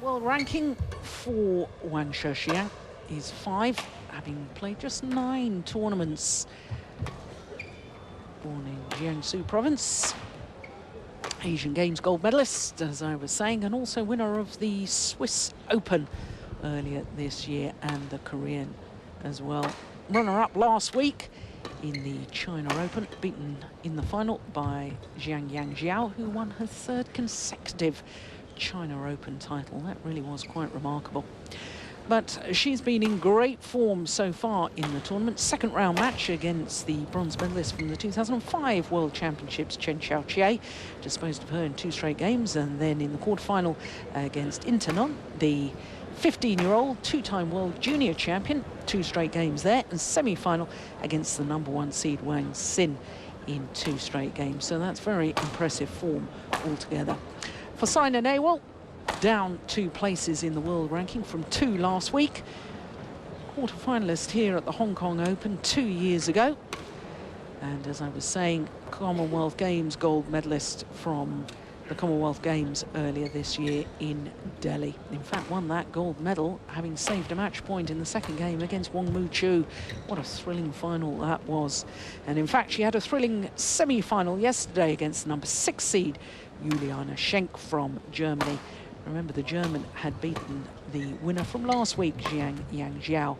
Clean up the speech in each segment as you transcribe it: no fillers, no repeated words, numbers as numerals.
world ranking for Wang Shixian is 5, having played just 9 tournaments. Born in Jiangsu province, Asian Games gold medalist, as I was saying, and also winner of the Swiss Open earlier this year and the Korean as well. Runner-up last week in the China Open, beaten in the final by Yang Jiao, who won her 3rd consecutive China Open title. That really was quite remarkable. But she's been in great form so far in the tournament. 2nd round match against the bronze medalist from the 2005 World Championships, Chen Xiaoqie, disposed of her in 2 straight games, and then in the quarterfinal against Internon, the 15-year-old 2-time world junior champion, 2 straight games there, and semi-final against the #1 seed Wang Xin in 2 straight games. So that's very impressive form altogether. For Saina Nehwal, down 2 places in the world ranking from 2 last week. Quarter-finalist here at the Hong Kong Open 2 years ago. And as I was saying, Commonwealth Games gold medalist from the Commonwealth Games earlier this year in Delhi. In fact, won that gold medal, having saved a match point in the 2nd game against Wong Mu-Chu. What a thrilling final that was. And in fact, she had a thrilling semi-final yesterday against the #6 seed, Juliana Schenk from Germany. Remember, the German had beaten the winner from last week, Yang Jiao,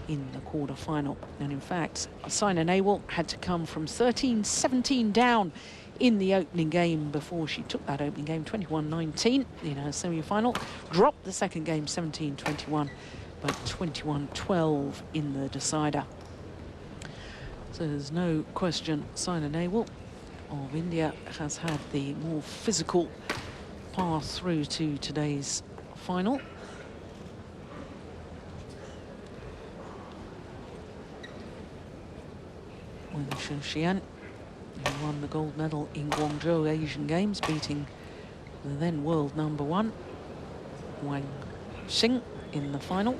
in the quarter-final. And in fact, Saina Nehwal had to come from 13-17 down in the opening game before she took that opening game, 21-19 in her semi-final. Dropped the 2nd game, 17-21, but 21-12 in the decider. So there's no question Saina Nehwal of India has had the more physical path through to today's final. Wang Shixian, who won the gold medal in Guangzhou Asian Games, beating the then world #1 Wang Shixian in the final.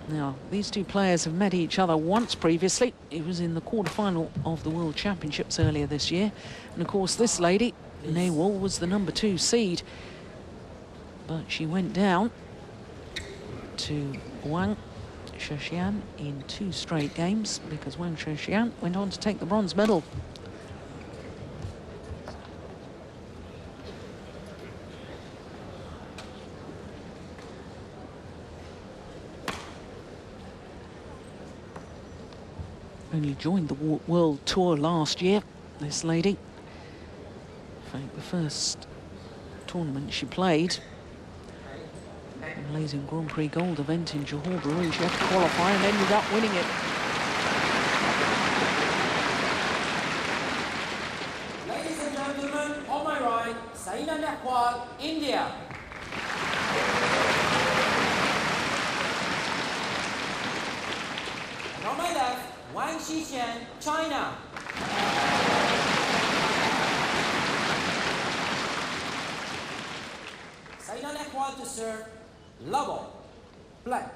Now, these 2 players have met each other once previously. It was in the quarterfinal of the World Championships earlier this year. And of course, this lady, Nehwal, was the #2 seed. But she went down to Wang Shixian in 2 straight games, because Wang Shixian went on to take the bronze medal. Only joined the World Tour last year, this lady. In fact, the first tournament she played, the Malaysian Grand Prix Gold event in Johor Bahru, she had to qualify and ended up winning it. Ladies and gentlemen, on my right, Saina Nehwal, India. And on my left, Wang Shixian, China. Saina Nehwal to serve, level, black.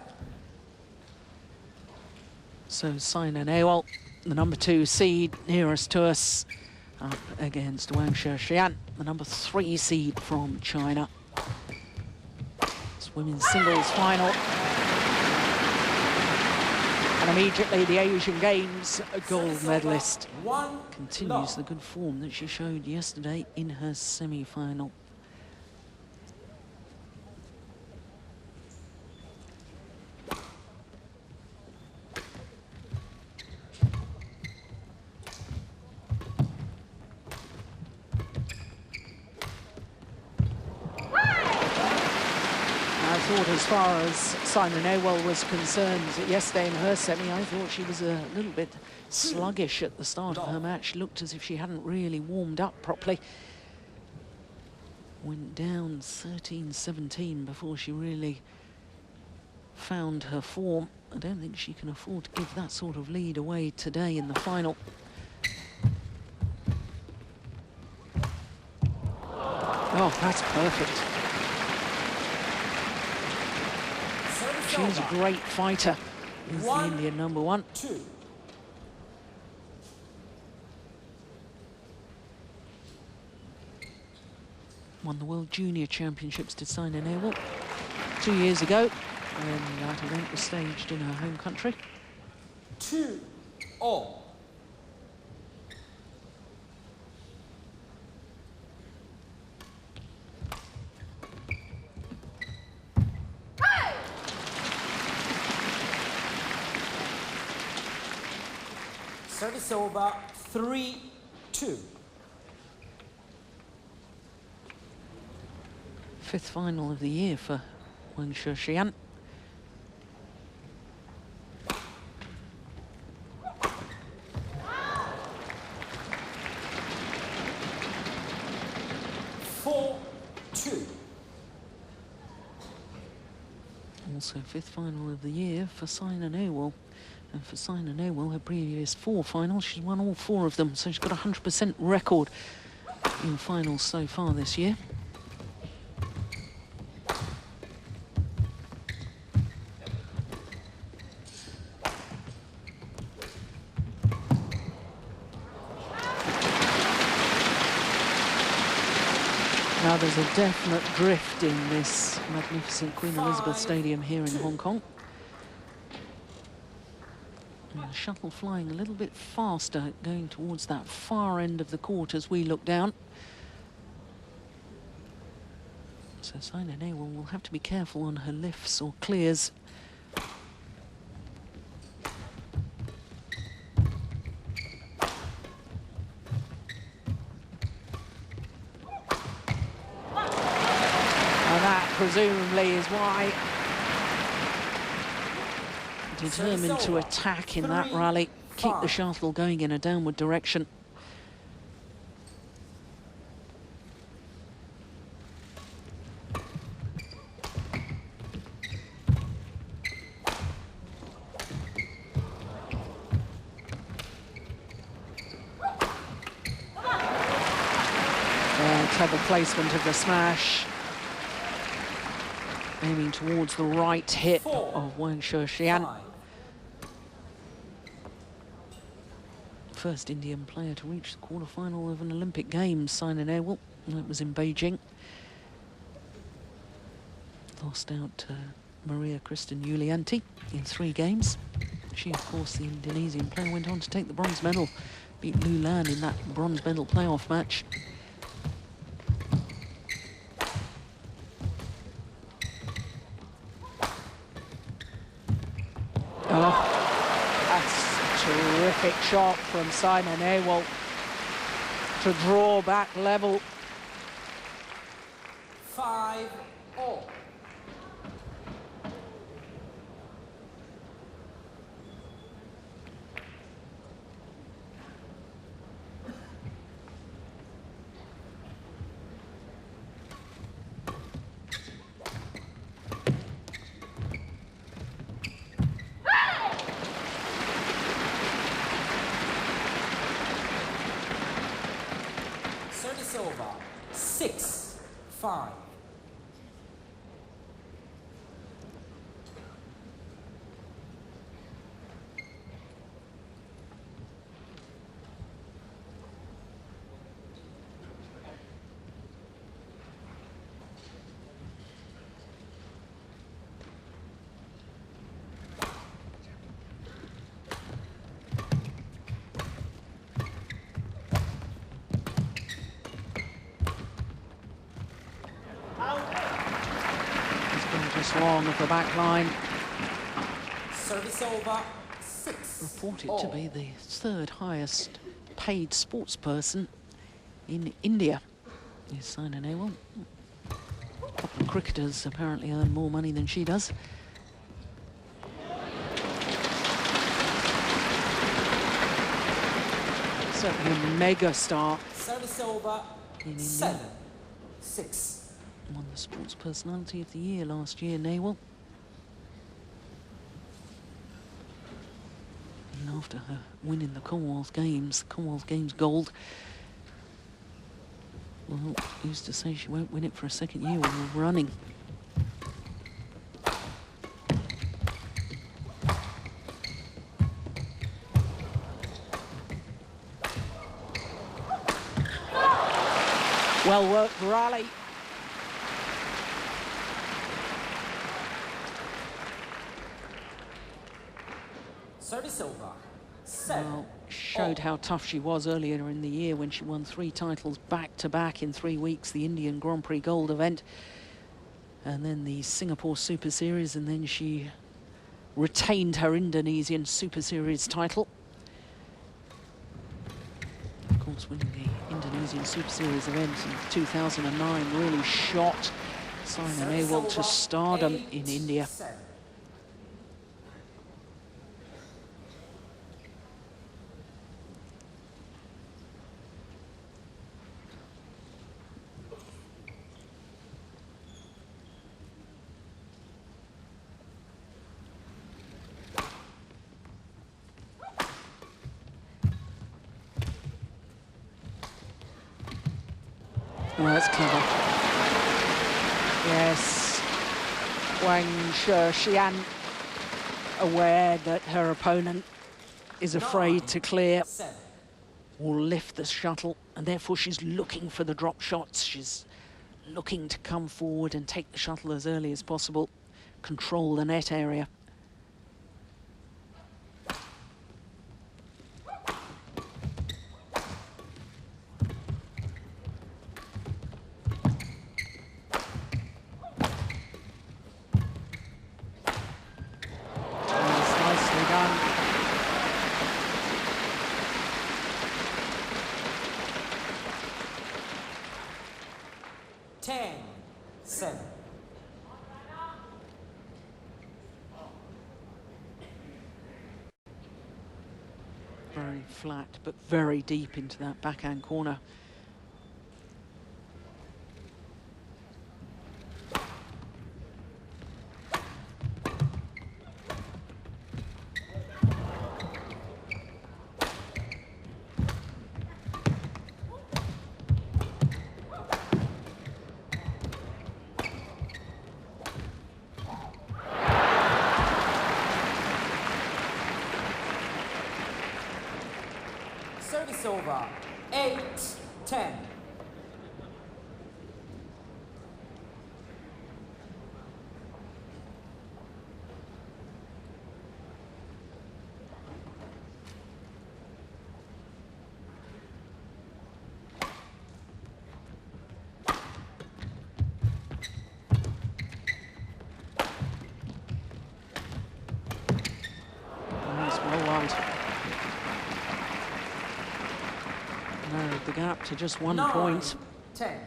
So Saina Nehwal, the #2 seed, nearest to us, up against Wang Shixian, the #3 seed from China. It's women's singles final. And immediately the Asian Games gold medalist continues the good form that she showed yesterday in her semi-final. I thought, as far as Saina Nehwal was concerned yesterday in her semi, I thought she was a little bit sluggish at the start of her match. Looked as if she hadn't really warmed up properly. Went down 13-17 before she really found her form. I don't think she can afford to give that sort of lead away today in the final. Oh, that's perfect. She's a great fighter, is the Indian #1. Won the World Junior Championships to Saina Nehwal 2 years ago when that event was staged in her home country. 2-all. Service over, 3-2. Fifth final of the year for Wang Shixian. Also fifth final of the year for Saina Nehwal. And for Saina Nehwal, her previous 4 finals, she's won all 4 of them, so she's got a 100% record in finals so far this year. Now there's a definite drift in this magnificent Queen Elizabeth Stadium here in Hong Kong. And the shuttle flying a little bit faster, going towards that far end of the court as we look down. So Saina Nehwal will have to be careful on her lifts or clears. Presumably is why determined to attack in that rally, keep the shuttle going in a downward direction. Clever placement of the smash. Aiming towards the right hip of Wang Shixian. First Indian player to reach the quarterfinal of an Olympic Games, Saina Nehwal. That was in Beijing. Lost out to Maria Kristen Yulianti in 3 games. She, of course, the Indonesian player, went on to take the bronze medal. Beat Lu Lan in that bronze medal playoff match. Oh, that's a terrific shot from Saina Nehwal to draw back level. 5-all. Over 6-5. Long of the back line. Service over, 6. Reported to be the 3rd highest paid sports person in India is Saina Nehwal. A couple of cricketers apparently earn more money than she does. Certainly a mega star. Service over, in India. 7-6. Won the Sports Personality of the Year last year, Nehwal. And after her win in the Commonwealth Games gold, well, used to say she won't win it for a second year when we're running. Well worked rally Service over. 7. Well, showed how tough she was earlier in the year when she won 3 titles back-to-back in 3 weeks, the Indian Grand Prix Gold event, and then the Singapore Super Series, and then she retained her Indonesian Super Series title. Of course, winning the Indonesian Super Series event in 2009 really shot Saina Nehwal to stardom in India. 7. Oh, that's clever. Yes, Wang Shixian, aware that her opponent is afraid to clear, 7. will lift the shuttle, and therefore she's looking for the drop shots. She's looking to come forward and take the shuttle as early as possible, control the net area. Nicely done. Ten. 7. Very flat, but very deep into that backhand corner. Service over. 8. 10. Nice, well wide. Narrowed the gap to just 1 9. point. 10.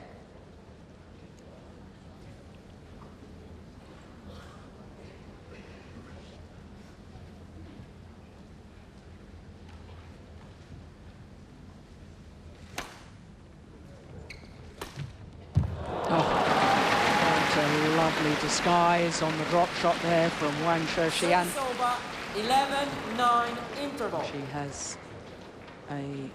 What a lovely disguise on the drop shot there from Wang Shixian. Service over. 11. 9. Interval. She has a